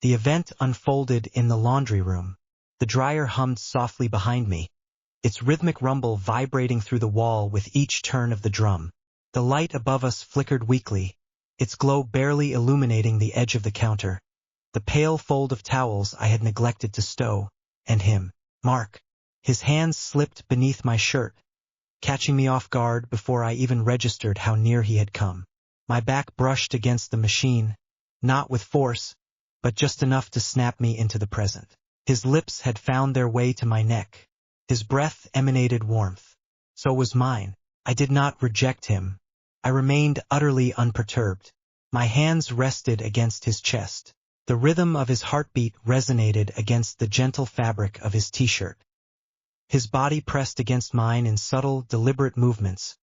The event unfolded in the laundry room. The dryer hummed softly behind me, its rhythmic rumble vibrating through the wall with each turn of the drum. The light above us flickered weakly, its glow barely illuminating the edge of the counter. The pale fold of towels I had neglected to stow, and him, Mark. His hands slipped beneath my shirt, catching me off guard before I even registered how near he had come. My back brushed against the machine, not with force, but just enough to snap me into the present. His lips had found their way to my neck. His breath emanated warmth. So was mine. I did not reject him. I remained utterly unperturbed. My hands rested against his chest. The rhythm of his heartbeat resonated against the gentle fabric of his t-shirt. His body pressed against mine in subtle, deliberate movements,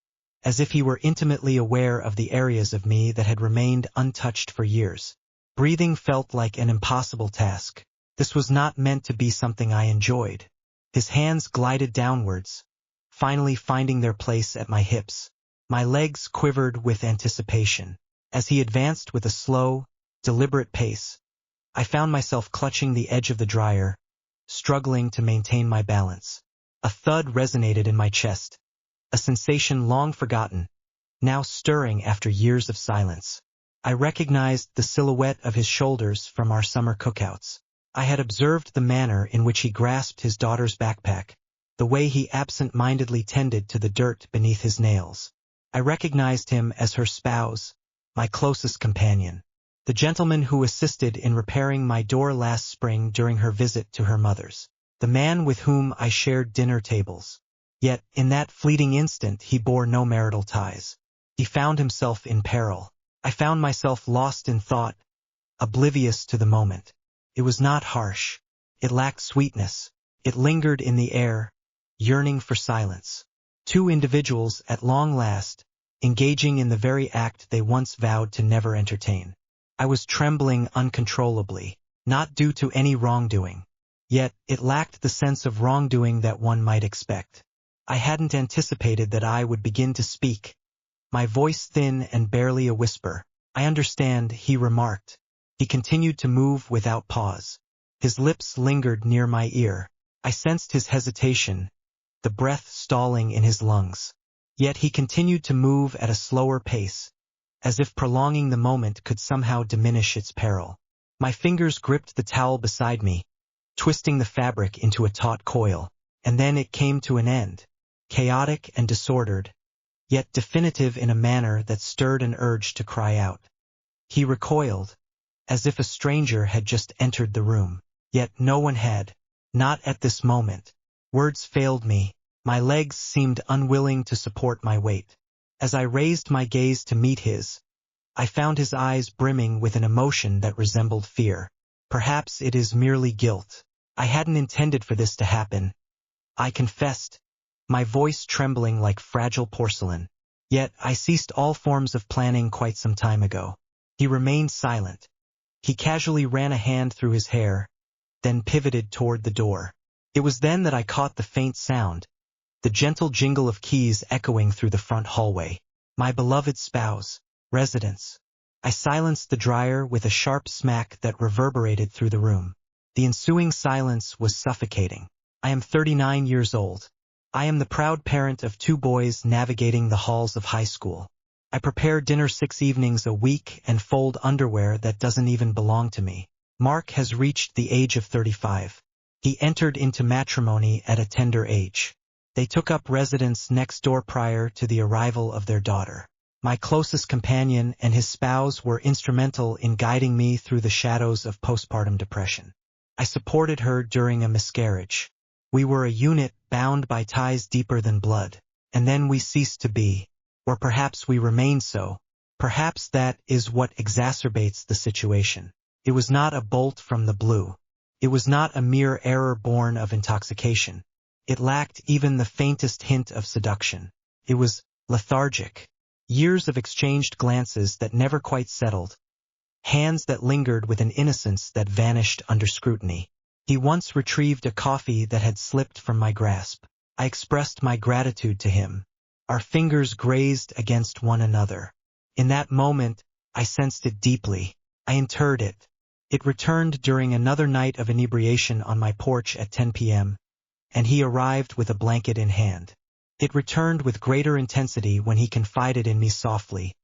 as if he were intimately aware of the areas of me that had remained untouched for years. Breathing felt like an impossible task. This was not meant to be something I enjoyed. His hands glided downwards, finally finding their place at my hips. My legs quivered with anticipation. As he advanced with a slow, deliberate pace, I found myself clutching the edge of the dryer, struggling to maintain my balance. A thud resonated in my chest, a sensation long forgotten, now stirring after years of silence. I recognized the silhouette of his shoulders from our summer cookouts. I had observed the manner in which he grasped his daughter's backpack, the way he absent-mindedly tended to the dirt beneath his nails. I recognized him as her spouse, my closest companion, the gentleman who assisted in repairing my door last spring during her visit to her mother's, the man with whom I shared dinner tables. Yet, in that fleeting instant, he bore no marital ties. He found himself in peril. I found myself lost in thought, oblivious to the moment. It was not harsh. It lacked sweetness. It lingered in the air, yearning for silence. Two individuals, at long last, engaging in the very act they once vowed to never entertain. I was trembling uncontrollably, not due to any wrongdoing. Yet, it lacked the sense of wrongdoing that one might expect. I hadn't anticipated that I would begin to speak, my voice thin and barely a whisper. "I understand," he remarked. He continued to move without pause. His lips lingered near my ear. I sensed his hesitation, the breath stalling in his lungs. Yet he continued to move at a slower pace, as if prolonging the moment could somehow diminish its peril. My fingers gripped the towel beside me, twisting the fabric into a taut coil, and then it came to an end, chaotic and disordered, yet definitive in a manner that stirred an urge to cry out. He recoiled, as if a stranger had just entered the room. Yet no one had, not at this moment. Words failed me. My legs seemed unwilling to support my weight. As I raised my gaze to meet his, I found his eyes brimming with an emotion that resembled fear. Perhaps it is merely guilt. I hadn't intended for this to happen, I confessed, my voice trembling like fragile porcelain. Yet I ceased all forms of planning quite some time ago. He remained silent. He casually ran a hand through his hair, then pivoted toward the door. It was then that I caught the faint sound, the gentle jingle of keys echoing through the front hallway. My beloved spouse, residence. I silenced the dryer with a sharp smack that reverberated through the room. The ensuing silence was suffocating. I am 39 years old. I am the proud parent of 2 boys navigating the halls of high school. I prepare dinner 6 evenings a week and fold underwear that doesn't even belong to me. Mark has reached the age of 35. He entered into matrimony at a tender age. They took up residence next door prior to the arrival of their daughter. My closest companion and his spouse were instrumental in guiding me through the shadows of postpartum depression. I supported her during a miscarriage. We were a unit bound by ties deeper than blood. And then we ceased to be. Or perhaps we remained so. Perhaps that is what exacerbates the situation. It was not a bolt from the blue. It was not a mere error born of intoxication. It lacked even the faintest hint of seduction. It was lethargic. Years of exchanged glances that never quite settled. Hands that lingered with an innocence that vanished under scrutiny. He once retrieved a coffee that had slipped from my grasp. I expressed my gratitude to him. Our fingers grazed against one another. In that moment, I sensed it deeply. I interred it. It returned during another night of inebriation on my porch at 10 p.m., and he arrived with a blanket in hand. It returned with greater intensity when he confided in me softly,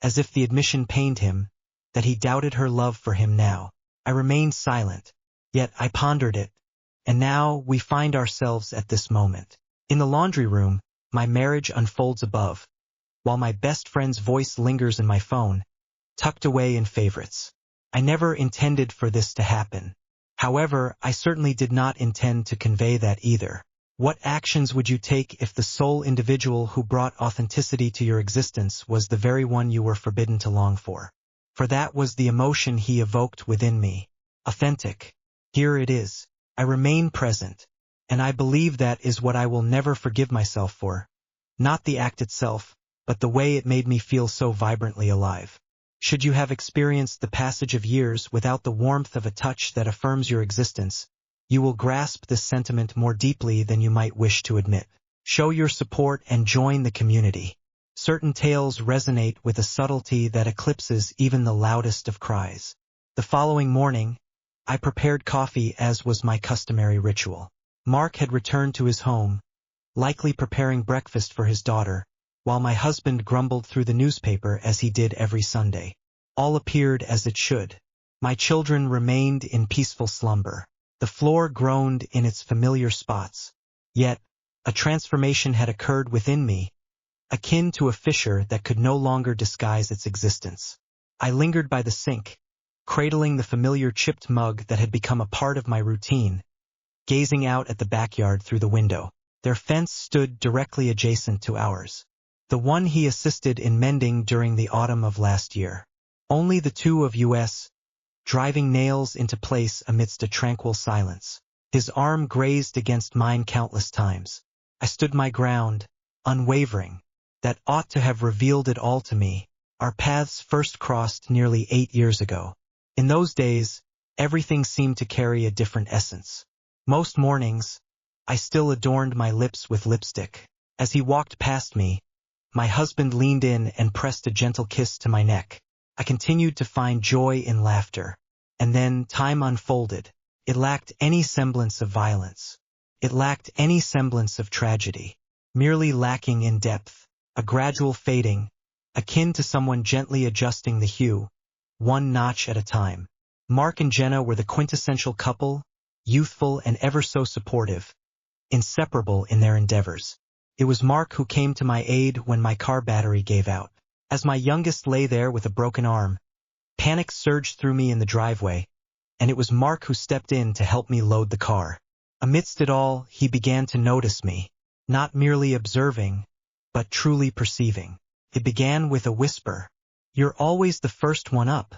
as if the admission pained him, that he doubted her love for him now. I remained silent, yet I pondered it, and now we find ourselves at this moment. In the laundry room, my marriage unfolds above, while my best friend's voice lingers in my phone, tucked away in favorites. I never intended for this to happen. However, I certainly did not intend to convey that either. What actions would you take if the sole individual who brought authenticity to your existence was the very one you were forbidden to long for? For that was the emotion he evoked within me. Authentic. Here it is. I remain present, and I believe that is what I will never forgive myself for. Not the act itself, but the way it made me feel so vibrantly alive. Should you have experienced the passage of years without the warmth of a touch that affirms your existence, you will grasp this sentiment more deeply than you might wish to admit. Show your support and join the community. Certain tales resonate with a subtlety that eclipses even the loudest of cries. The following morning, I prepared coffee as was my customary ritual. Mark had returned to his home, likely preparing breakfast for his daughter, while my husband grumbled through the newspaper as he did every Sunday. All appeared as it should. My children remained in peaceful slumber. The floor groaned in its familiar spots. Yet, a transformation had occurred within me, akin to a fissure that could no longer disguise its existence. I lingered by the sink, cradling the familiar chipped mug that had become a part of my routine, gazing out at the backyard through the window. Their fence stood directly adjacent to ours, the one he assisted in mending during the autumn of last year. Only the two of us, driving nails into place amidst a tranquil silence. His arm grazed against mine countless times. I stood my ground, unwavering. That ought to have revealed it all to me. Our paths first crossed nearly 8 years ago. In those days, everything seemed to carry a different essence. Most mornings, I still adorned my lips with lipstick. As he walked past me, my husband leaned in and pressed a gentle kiss to my neck. I continued to find joy in laughter. And then time unfolded. It lacked any semblance of violence. It lacked any semblance of tragedy. Merely lacking in depth. A gradual fading, akin to someone gently adjusting the hue, one notch at a time. Mark and Jenna were the quintessential couple, youthful and ever so supportive, inseparable in their endeavors. It was Mark who came to my aid when my car battery gave out. As my youngest lay there with a broken arm, panic surged through me in the driveway, and it was Mark who stepped in to help me load the car. Amidst it all, he began to notice me, not merely observing, but truly perceiving. It began with a whisper. "You're always the first one up,"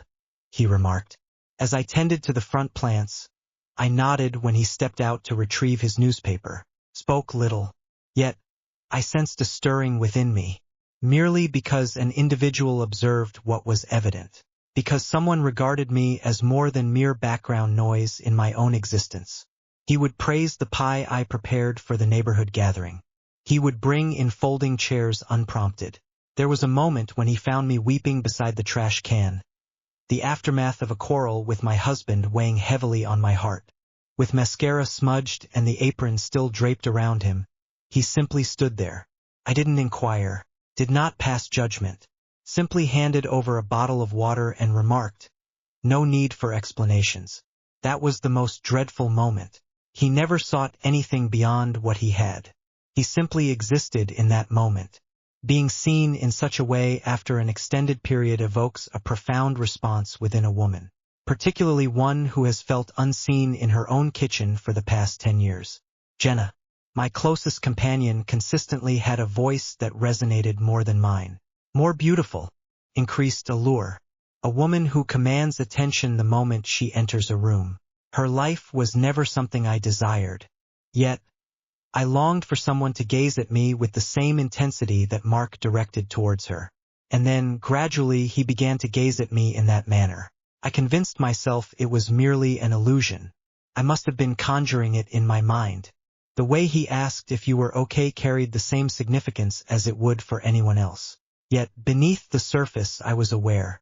he remarked. As I tended to the front plants, I nodded when he stepped out to retrieve his newspaper, spoke little. Yet, I sensed a stirring within me, merely because an individual observed what was evident, because someone regarded me as more than mere background noise in my own existence. He would praise the pie I prepared for the neighborhood gathering. He would bring in folding chairs unprompted. There was a moment when he found me weeping beside the trash can, the aftermath of a quarrel with my husband weighing heavily on my heart. With mascara smudged and the apron still draped around him, he simply stood there. I didn't inquire, did not pass judgment, simply handed over a bottle of water and remarked, "No need for explanations." That was the most dreadful moment. He never sought anything beyond what he had. He simply existed in that moment. Being seen in such a way after an extended period evokes a profound response within a woman, particularly one who has felt unseen in her own kitchen for the past 10 years. Jenna, my closest companion, consistently had a voice that resonated more than mine. More beautiful, increased allure. A woman who commands attention the moment she enters a room. Her life was never something I desired. Yet, I longed for someone to gaze at me with the same intensity that Mark directed towards her. And then, gradually, he began to gaze at me in that manner. I convinced myself it was merely an illusion. I must have been conjuring it in my mind. The way he asked if you were okay carried the same significance as it would for anyone else. Yet, beneath the surface, I was aware.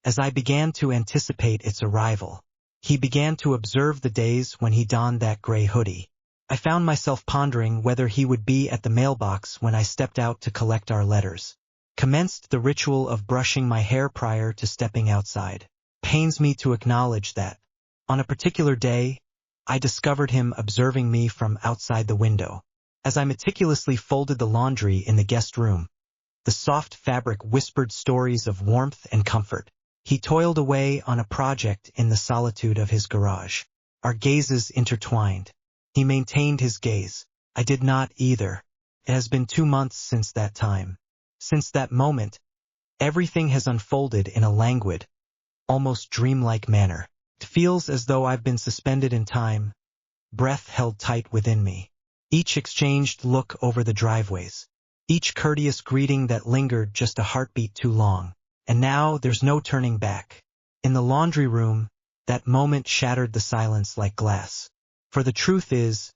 As I began to anticipate its arrival, he began to observe the days when he donned that gray hoodie. I found myself pondering whether he would be at the mailbox when I stepped out to collect our letters. Commenced the ritual of brushing my hair prior to stepping outside. Pains me to acknowledge that, on a particular day, I discovered him observing me from outside the window. As I meticulously folded the laundry in the guest room, the soft fabric whispered stories of warmth and comfort. He toiled away on a project in the solitude of his garage. Our gazes intertwined. He maintained his gaze. I did not either. It has been 2 months since that time. Since that moment, everything has unfolded in a languid, almost dreamlike manner. It feels as though I've been suspended in time, breath held tight within me. Each exchanged look over the driveways. Each courteous greeting that lingered just a heartbeat too long. And now there's no turning back. In the laundry room, that moment shattered the silence like glass. For the truth is,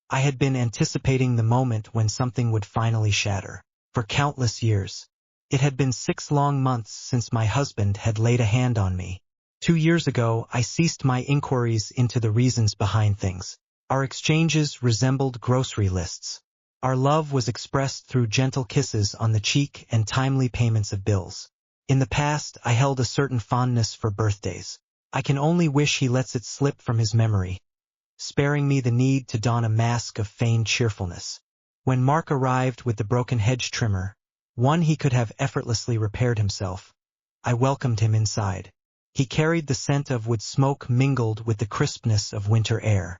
I had been anticipating the moment when something would finally shatter. For countless years. It had been 6 long months since my husband had laid a hand on me. 2 years ago, I ceased my inquiries into the reasons behind things. Our exchanges resembled grocery lists. Our love was expressed through gentle kisses on the cheek and timely payments of bills. In the past, I held a certain fondness for birthdays. I can only wish he lets it slip from his memory, sparing me the need to don a mask of feigned cheerfulness. When Mark arrived with the broken hedge trimmer, one he could have effortlessly repaired himself, I welcomed him inside. He carried the scent of wood smoke mingled with the crispness of winter air.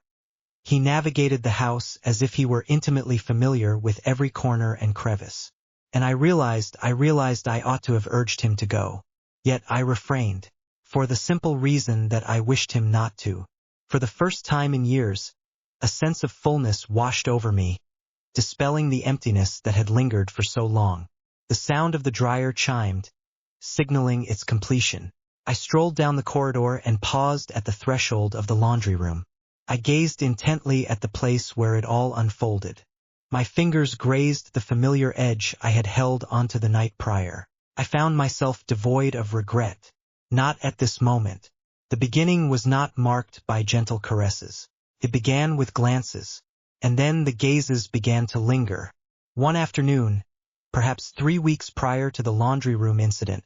He navigated the house as if he were intimately familiar with every corner and crevice. And I realized I ought to have urged him to go. Yet I refrained, for the simple reason that I wished him not to. For the first time in years, a sense of fullness washed over me, dispelling the emptiness that had lingered for so long. The sound of the dryer chimed, signaling its completion. I strolled down the corridor and paused at the threshold of the laundry room. I gazed intently at the place where it all unfolded. My fingers grazed the familiar edge I had held onto the night prior. I found myself devoid of regret. Not at this moment. The beginning was not marked by gentle caresses. It began with glances, and then the gazes began to linger. One afternoon, perhaps 3 weeks prior to the laundry room incident,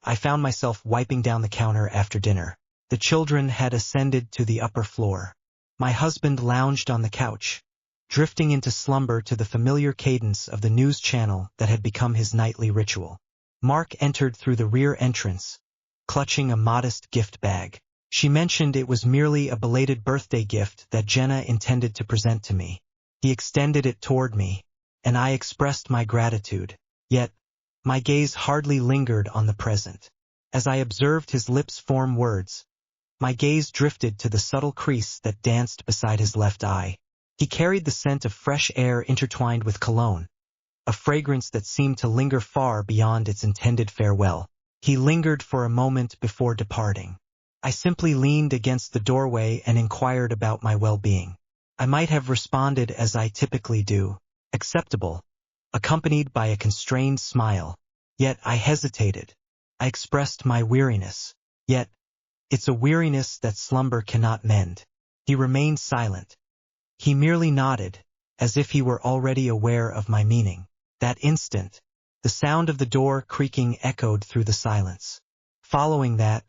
I found myself wiping down the counter after dinner. The children had ascended to the upper floor. My husband lounged on the couch, drifting into slumber to the familiar cadence of the news channel that had become his nightly ritual. Mark entered through the rear entrance, clutching a modest gift bag. She mentioned it was merely a belated birthday gift that Jenna intended to present to me. He extended it toward me, and I expressed my gratitude. Yet, my gaze hardly lingered on the present. As I observed his lips form words, my gaze drifted to the subtle crease that danced beside his left eye. He carried the scent of fresh air intertwined with cologne, a fragrance that seemed to linger far beyond its intended farewell. He lingered for a moment before departing. I simply leaned against the doorway and inquired about my well-being. I might have responded as I typically do, acceptable, accompanied by a constrained smile. Yet I hesitated. I expressed my weariness. Yet, it's a weariness that slumber cannot mend. He remained silent. He merely nodded, as if he were already aware of my meaning. That instant, the sound of the door creaking echoed through the silence. Following that,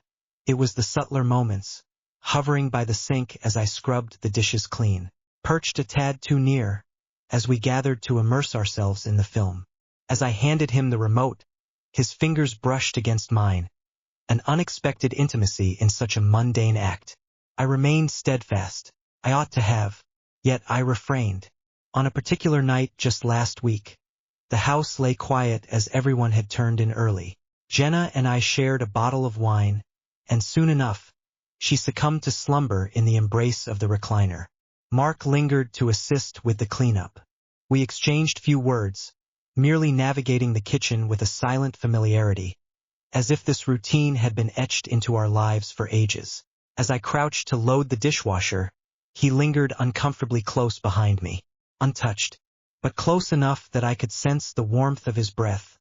it was the subtler moments, hovering by the sink as I scrubbed the dishes clean, perched a tad too near, as we gathered to immerse ourselves in the film. As I handed him the remote, his fingers brushed against mine, an unexpected intimacy in such a mundane act. I remained steadfast. I ought to have. Yet I refrained. On a particular night just last week, the house lay quiet as everyone had turned in early. Jenna and I shared a bottle of wine, and soon enough, she succumbed to slumber in the embrace of the recliner. Mark lingered to assist with the cleanup. We exchanged few words, merely navigating the kitchen with a silent familiarity, as if this routine had been etched into our lives for ages. As I crouched to load the dishwasher, he lingered uncomfortably close behind me, untouched, but close enough that I could sense the warmth of his breath,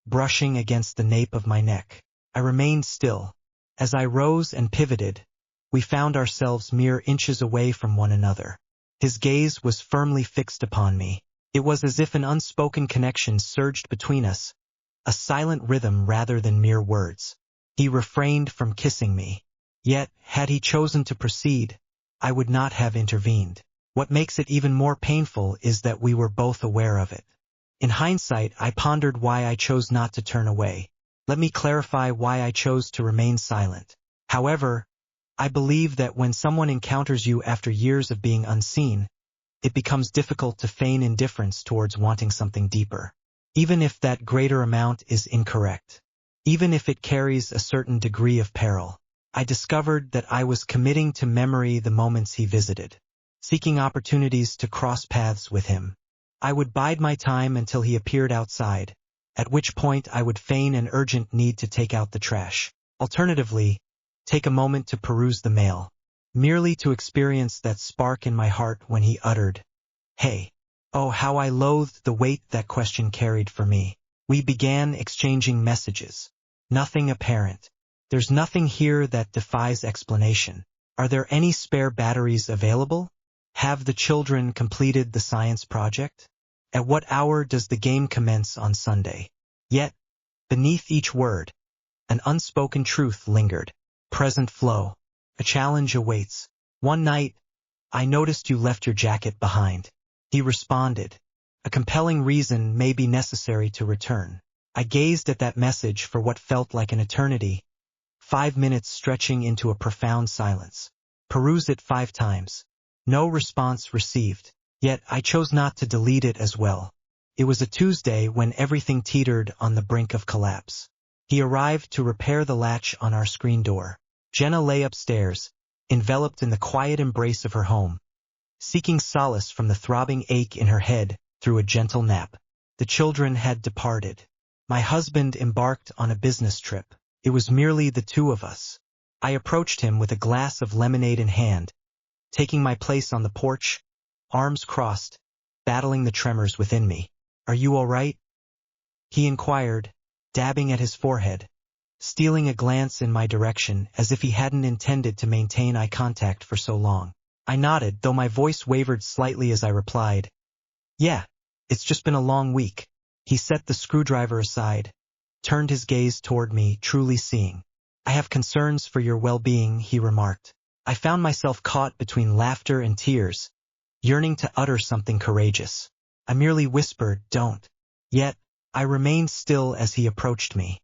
brushing against the nape of my neck. I remained still, As I rose and pivoted, we found ourselves mere inches away from one another. His gaze was firmly fixed upon me. It was as if an unspoken connection surged between us, a silent rhythm rather than mere words. He refrained from kissing me. Yet, had he chosen to proceed, I would not have intervened. What makes it even more painful is that we were both aware of it. In hindsight, I pondered why I chose not to turn away. Let me clarify why I chose to remain silent. However, I believe that when someone encounters you after years of being unseen, it becomes difficult to feign indifference towards wanting something deeper. Even if that greater amount is incorrect. Even if it carries a certain degree of peril. I discovered that I was committing to memory the moments he visited, seeking opportunities to cross paths with him. I would bide my time until he appeared outside, at which point I would feign an urgent need to take out the trash. Alternatively, take a moment to peruse the mail, merely to experience that spark in my heart when he uttered, "Hey." Oh, how I loathed the weight that question carried for me. We began exchanging messages. Nothing apparent. There's nothing here that defies explanation. Are there any spare batteries available? Have the children completed the science project? At what hour does the game commence on Sunday? Yet, beneath each word, an unspoken truth lingered. Present flow. A challenge awaits. One night, I noticed you left your jacket behind. He responded. A compelling reason may be necessary to return. I gazed at that message for what felt like an eternity, 5 minutes stretching into a profound silence. Peruse it 5 times. No response received. Yet I chose not to delete it as well. It was a Tuesday when everything teetered on the brink of collapse. He arrived to repair the latch on our screen door. Jenna lay upstairs, enveloped in the quiet embrace of her home, seeking solace from the throbbing ache in her head through a gentle nap. The children had departed. My husband embarked on a business trip. It was merely the two of us. I approached him with a glass of lemonade in hand, taking my place on the porch, arms crossed, battling the tremors within me. "Are you all right?" he inquired, dabbing at his forehead, stealing a glance in my direction as if he hadn't intended to maintain eye contact for so long. I nodded, though my voice wavered slightly as I replied, "Yeah, it's just been a long week." He set the screwdriver aside, turned his gaze toward me, truly seeing. "I have concerns for your well-being," he remarked. I found myself caught between laughter and tears, yearning to utter something courageous. I merely whispered, "Don't." Yet, I remained still as he approached me.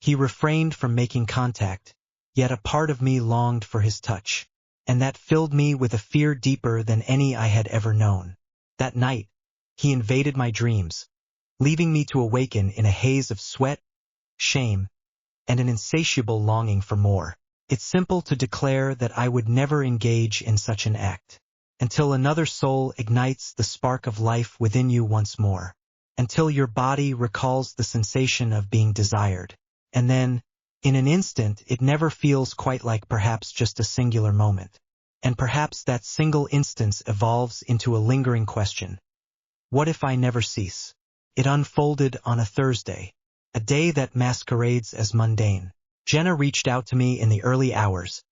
He refrained from making contact, yet a part of me longed for his touch, and that filled me with a fear deeper than any I had ever known. That night, he invaded my dreams, leaving me to awaken in a haze of sweat, shame, and an insatiable longing for more. It's simple to declare that I would never engage in such an act, until another soul ignites the spark of life within you once more, until your body recalls the sensation of being desired, and then, in an instant, it never feels quite like perhaps just a singular moment. And perhaps that single instance evolves into a lingering question. What if I never cease? It unfolded on a Thursday, a day that masquerades as mundane. Jenna reached out to me in the early hours,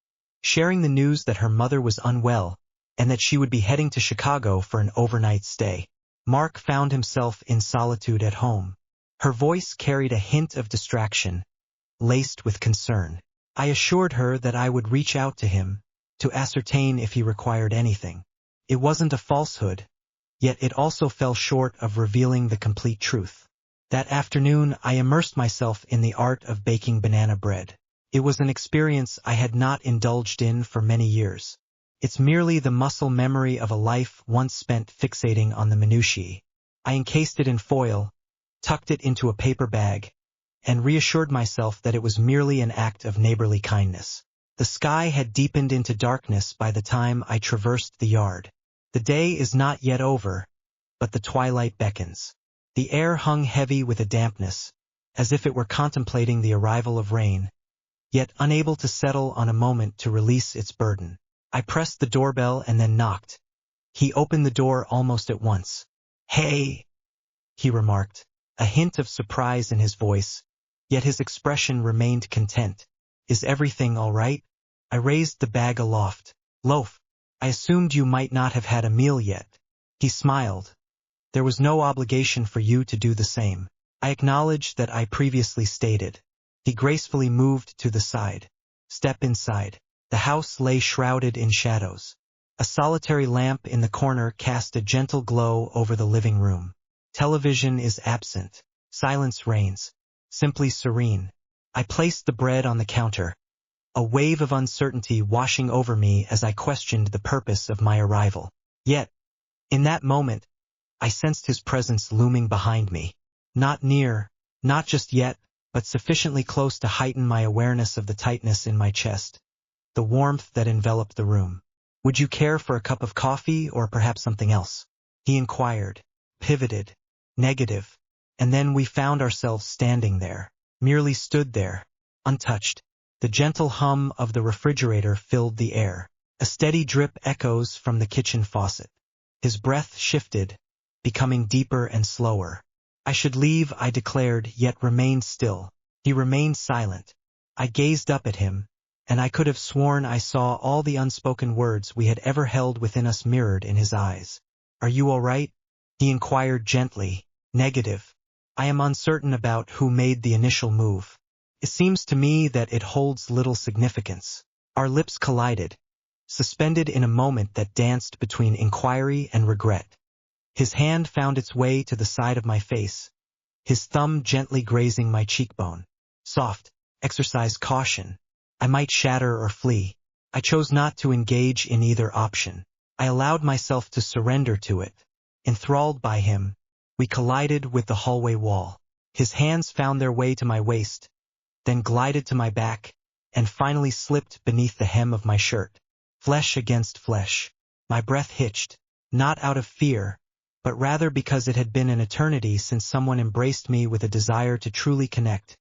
sharing the news that her mother was unwell and that she would be heading to Chicago for an overnight stay. Mark found himself in solitude at home. Her voice carried a hint of distraction, laced with concern. I assured her that I would reach out to him to ascertain if he required anything. It wasn't a falsehood, yet it also fell short of revealing the complete truth. That afternoon, I immersed myself in the art of baking banana bread. It was an experience I had not indulged in for many years. It's merely the muscle memory of a life once spent fixating on the minutiae. I encased it in foil, tucked it into a paper bag, and reassured myself that it was merely an act of neighborly kindness. The sky had deepened into darkness by the time I traversed the yard. The day is not yet over, but the twilight beckons. The air hung heavy with a dampness, as if it were contemplating the arrival of rain, yet unable to settle on a moment to release its burden. I pressed the doorbell and then knocked. He opened the door almost at once. "Hey," he remarked, a hint of surprise in his voice, yet his expression remained content. Is everything all right? I raised the bag aloft. Loaf, I assumed you might not have had a meal yet. He smiled. There was no obligation for you to do the same. I acknowledged that I previously stated. He gracefully moved to the side. Step inside. The house lay shrouded in shadows. A solitary lamp in the corner cast a gentle glow over the living room. Television is absent. Silence reigns. Simply serene. I placed the bread on the counter, a wave of uncertainty washing over me as I questioned the purpose of my arrival. Yet, in that moment, I sensed his presence looming behind me. Not near, not just yet, but sufficiently close to heighten my awareness of the tightness in my chest, the warmth that enveloped the room. Would you care for a cup of coffee or perhaps something else? He inquired, pivoted, negative, and then we found ourselves standing there, merely stood there, untouched. The gentle hum of the refrigerator filled the air. A steady drip echoes from the kitchen faucet. His breath shifted, becoming deeper and slower. I should leave, I declared, yet remained still. He remained silent. I gazed up at him, and I could have sworn I saw all the unspoken words we had ever held within us mirrored in his eyes. Are you all right? He inquired gently. Negative. I am uncertain about who made the initial move. It seems to me that it holds little significance. Our lips collided, suspended in a moment that danced between inquiry and regret. His hand found its way to the side of my face, his thumb gently grazing my cheekbone. Soft, exercise caution. I might shatter or flee. I chose not to engage in either option. I allowed myself to surrender to it. Enthralled by him, we collided with the hallway wall. His hands found their way to my waist, then glided to my back, and finally slipped beneath the hem of my shirt. Flesh against flesh. My breath hitched, not out of fear, but rather because it had been an eternity since someone embraced me with a desire to truly connect,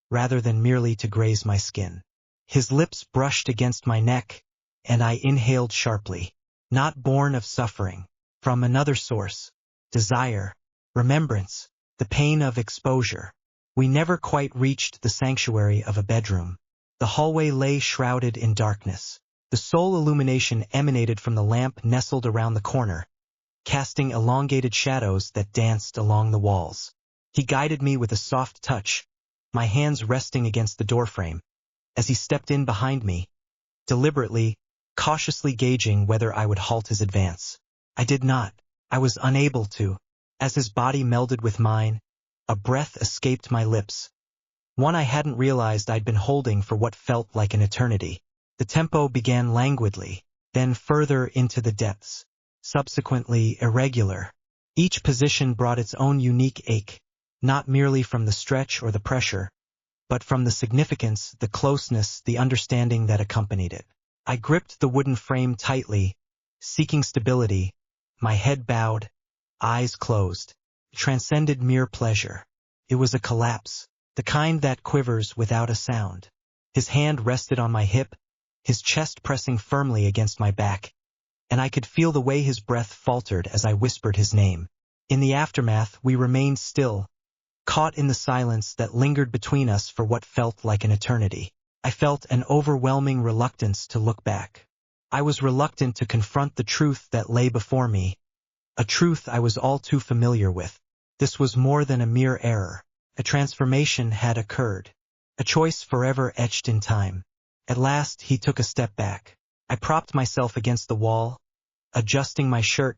rather than merely to graze my skin. His lips brushed against my neck, and I inhaled sharply. Not born of suffering. From another source. Desire. Remembrance. The pain of exposure. We never quite reached the sanctuary of a bedroom. The hallway lay shrouded in darkness. The sole illumination emanated from the lamp nestled around the corner, casting elongated shadows that danced along the walls. He guided me with a soft touch, my hands resting against the doorframe, as he stepped in behind me, deliberately, cautiously gauging whether I would halt his advance. I did not. I was unable to. As his body melded with mine, a breath escaped my lips. One I hadn't realized I'd been holding for what felt like an eternity. The tempo began languidly, then further into the depths, subsequently irregular. Each position brought its own unique ache, not merely from the stretch or the pressure, but from the significance, the closeness, the understanding that accompanied it. I gripped the wooden frame tightly, seeking stability, my head bowed, eyes closed. It transcended mere pleasure. It was a collapse, the kind that quivers without a sound. His hand rested on my hip, his chest pressing firmly against my back, and I could feel the way his breath faltered as I whispered his name. In the aftermath, we remained still, caught in the silence that lingered between us for what felt like an eternity. I felt an overwhelming reluctance to look back. I was reluctant to confront the truth that lay before me, a truth I was all too familiar with. This was more than a mere error. A transformation had occurred, a choice forever etched in time. At last, he took a step back. I propped myself against the wall, adjusting my shirt,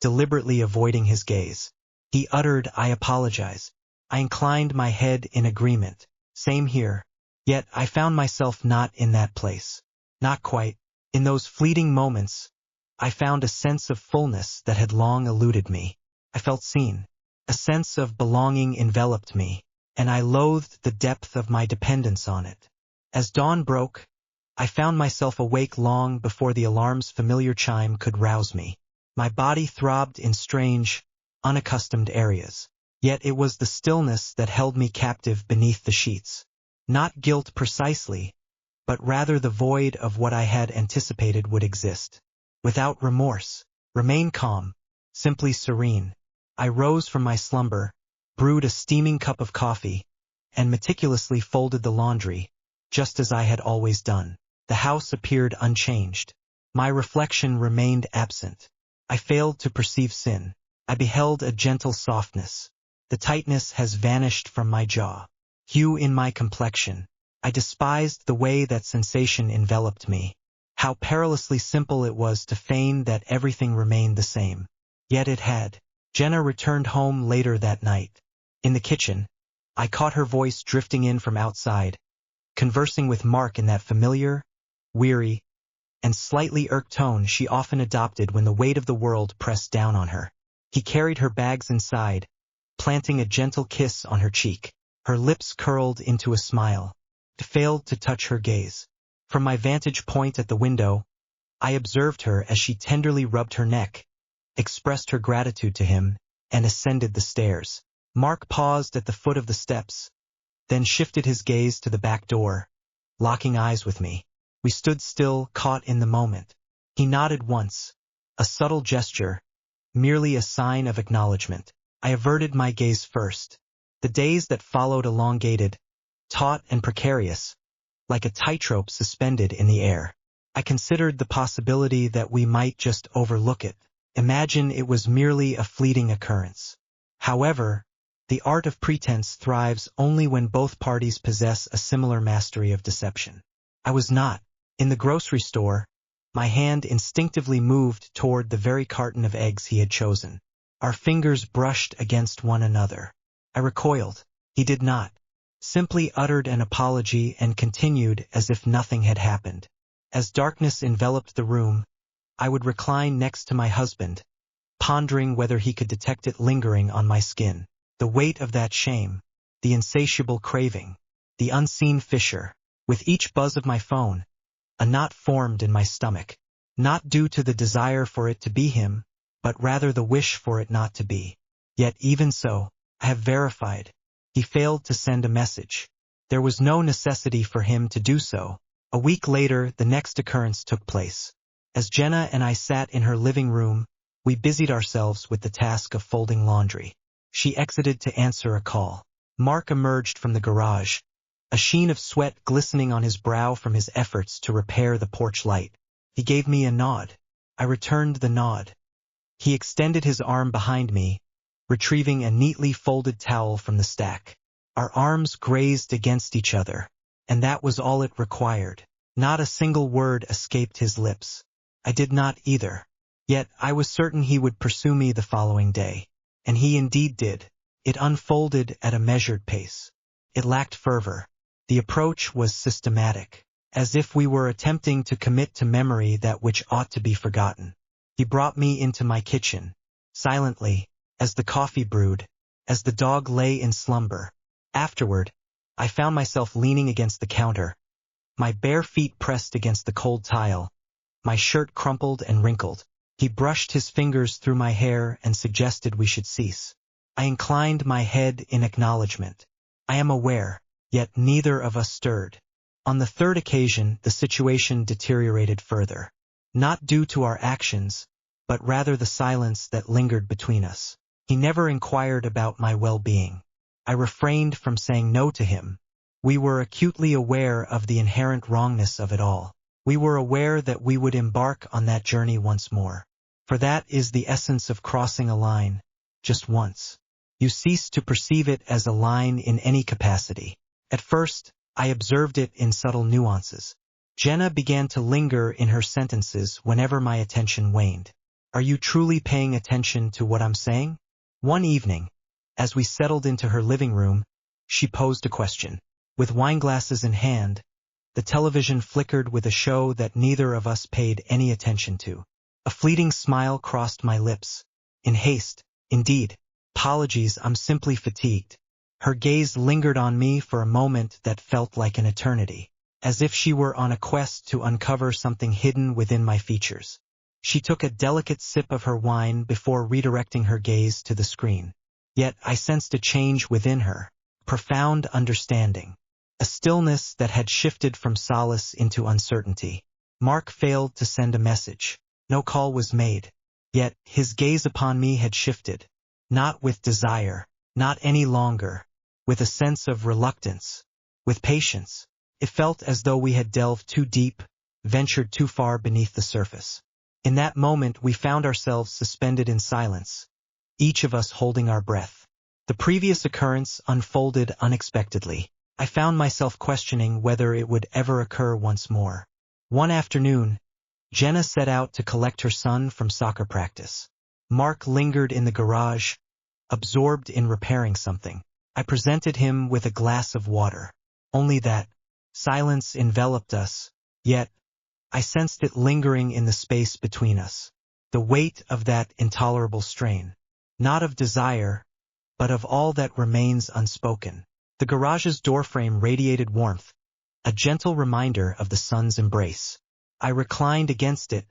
deliberately avoiding his gaze. He uttered, "I apologize." I inclined my head in agreement. Same here. Yet I found myself not in that place. Not quite. In those fleeting moments, I found a sense of fullness that had long eluded me. I felt seen. A sense of belonging enveloped me, and I loathed the depth of my dependence on it. As dawn broke, I found myself awake long before the alarm's familiar chime could rouse me. My body throbbed in strange, unaccustomed areas. Yet it was the stillness that held me captive beneath the sheets. Not guilt precisely, but rather the void of what I had anticipated would exist. Without remorse, remain calm, simply serene. I rose from my slumber, brewed a steaming cup of coffee, and meticulously folded the laundry, just as I had always done. The house appeared unchanged. My reflection remained absent. I failed to perceive sin. I beheld a gentle softness. The tightness has vanished from my jaw. Hue in my complexion. I despised the way that sensation enveloped me. How perilously simple it was to feign that everything remained the same. Yet it had. Jenna returned home later that night. In the kitchen, I caught her voice drifting in from outside, conversing with Mark in that familiar, weary, and slightly irked tone she often adopted when the weight of the world pressed down on her. He carried her bags inside, planting a gentle kiss on her cheek. Her lips curled into a smile. It failed to touch her gaze. From my vantage point at the window, I observed her as she tenderly rubbed her neck, expressed her gratitude to him, and ascended the stairs. Mark paused at the foot of the steps, then shifted his gaze to the back door, locking eyes with me. We stood still, caught in the moment. He nodded once, a subtle gesture, merely a sign of acknowledgement. I averted my gaze first. The days that followed elongated, taut and precarious, like a tightrope suspended in the air. I considered the possibility that we might just overlook it, imagine it was merely a fleeting occurrence. However, the art of pretense thrives only when both parties possess a similar mastery of deception. I was not. In the grocery store, my hand instinctively moved toward the very carton of eggs he had chosen. Our fingers brushed against one another. I recoiled. He did not. Simply uttered an apology and continued as if nothing had happened. As darkness enveloped the room, I would recline next to my husband, pondering whether he could detect it lingering on my skin. The weight of that shame, the insatiable craving, the unseen fissure. With each buzz of my phone, a knot formed in my stomach, not due to the desire for it to be him, but rather the wish for it not to be. Yet even so, I have verified. He failed to send a message. There was no necessity for him to do so. A week later, the next occurrence took place. As Jenna and I sat in her living room, we busied ourselves with the task of folding laundry. She exited to answer a call. Mark emerged from the garage, a sheen of sweat glistening on his brow from his efforts to repair the porch light. He gave me a nod. I returned the nod. He extended his arm behind me, retrieving a neatly folded towel from the stack. Our arms grazed against each other, and that was all it required. Not a single word escaped his lips. I did not either. Yet I was certain he would pursue me the following day. And he indeed did. It unfolded at a measured pace. It lacked fervor. The approach was systematic, as if we were attempting to commit to memory that which ought to be forgotten. He brought me into my kitchen, silently, as the coffee brewed, as the dog lay in slumber. Afterward, I found myself leaning against the counter, my bare feet pressed against the cold tile, my shirt crumpled and wrinkled. He brushed his fingers through my hair and suggested we should cease. I inclined my head in acknowledgement. I am aware, yet neither of us stirred. On the third occasion, the situation deteriorated further. Not due to our actions, but rather the silence that lingered between us. He never inquired about my well-being. I refrained from saying no to him. We were acutely aware of the inherent wrongness of it all. We were aware that we would embark on that journey once more. For that is the essence of crossing a line, just once. You cease to perceive it as a line in any capacity. At first, I observed it in subtle nuances. Jenna began to linger in her sentences whenever my attention waned. Are you truly paying attention to what I'm saying? One evening, as we settled into her living room, she posed a question. With wineglasses in hand, the television flickered with a show that neither of us paid any attention to. A fleeting smile crossed my lips. In haste, indeed. Apologies, I'm simply fatigued. Her gaze lingered on me for a moment that felt like an eternity, as if she were on a quest to uncover something hidden within my features. She took a delicate sip of her wine before redirecting her gaze to the screen. Yet I sensed a change within her, profound understanding. A stillness that had shifted from solace into uncertainty. Mark failed to send a message. No call was made. Yet his gaze upon me had shifted. Not with desire, not any longer. With a sense of reluctance. With patience. It felt as though we had delved too deep, ventured too far beneath the surface. In that moment we found ourselves suspended in silence, each of us holding our breath. The previous occurrence unfolded unexpectedly. I found myself questioning whether it would ever occur once more. One afternoon, Jenna set out to collect her son from soccer practice. Mark lingered in the garage, absorbed in repairing something. I presented him with a glass of water. Only that silence enveloped us, yet I sensed it lingering in the space between us. The weight of that intolerable strain. Not of desire, but of all that remains unspoken. The garage's doorframe radiated warmth, a gentle reminder of the sun's embrace. I reclined against it,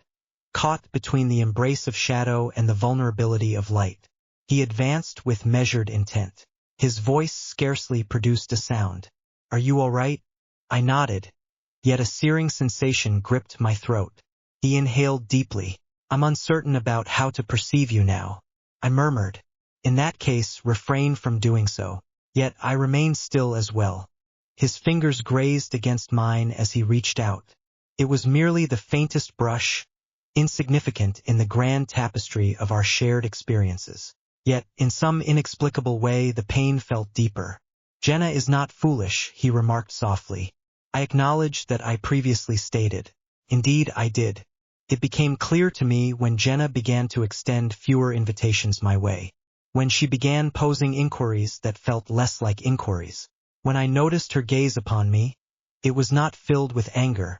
caught between the embrace of shadow and the vulnerability of light. He advanced with measured intent. His voice scarcely produced a sound. "Are you all right?" I nodded, yet a searing sensation gripped my throat. He inhaled deeply. "I'm uncertain about how to perceive you now," I murmured. "In that case, refrain from doing so." Yet I remained still as well. His fingers grazed against mine as he reached out. It was merely the faintest brush, insignificant in the grand tapestry of our shared experiences. Yet, in some inexplicable way, the pain felt deeper. "Jenna is not foolish," he remarked softly. I acknowledged that I previously stated. Indeed, I did. It became clear to me when Jenna began to extend fewer invitations my way. When she began posing inquiries that felt less like inquiries. When I noticed her gaze upon me, it was not filled with anger,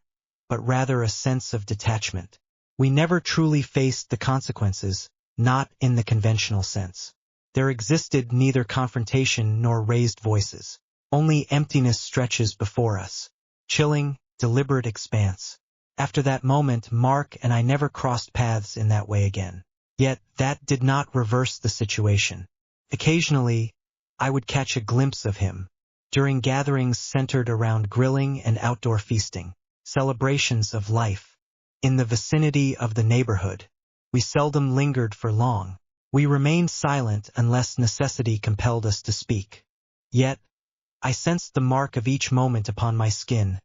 but rather a sense of detachment. We never truly faced the consequences, not in the conventional sense. There existed neither confrontation nor raised voices. Only emptiness stretches before us. Chilling, deliberate expanse. After that moment, Mark and I never crossed paths in that way again. Yet that did not reverse the situation. Occasionally, I would catch a glimpse of him, during gatherings centered around grilling and outdoor feasting, celebrations of life. In the vicinity of the neighborhood, we seldom lingered for long. We remained silent unless necessity compelled us to speak. Yet, I sensed the mark of each moment upon my skin,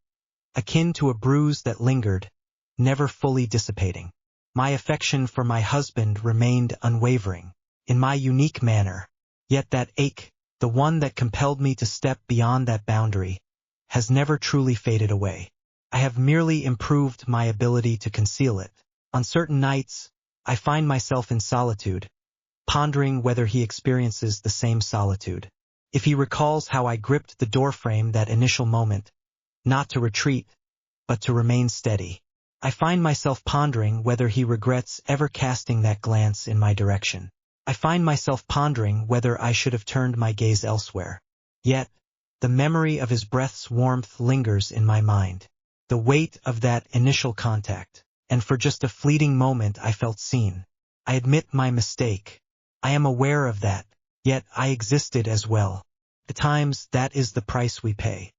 akin to a bruise that lingered, never fully dissipating. My affection for my husband remained unwavering, in my unique manner. Yet that ache, the one that compelled me to step beyond that boundary, has never truly faded away. I have merely improved my ability to conceal it. On certain nights, I find myself in solitude, pondering whether he experiences the same solitude. If he recalls how I gripped the doorframe that initial moment, not to retreat, but to remain steady. I find myself pondering whether he regrets ever casting that glance in my direction. I find myself pondering whether I should have turned my gaze elsewhere. Yet, the memory of his breath's warmth lingers in my mind. The weight of that initial contact, and for just a fleeting moment I felt seen. I admit my mistake. I am aware of that, yet I existed as well. At times, that is the price we pay.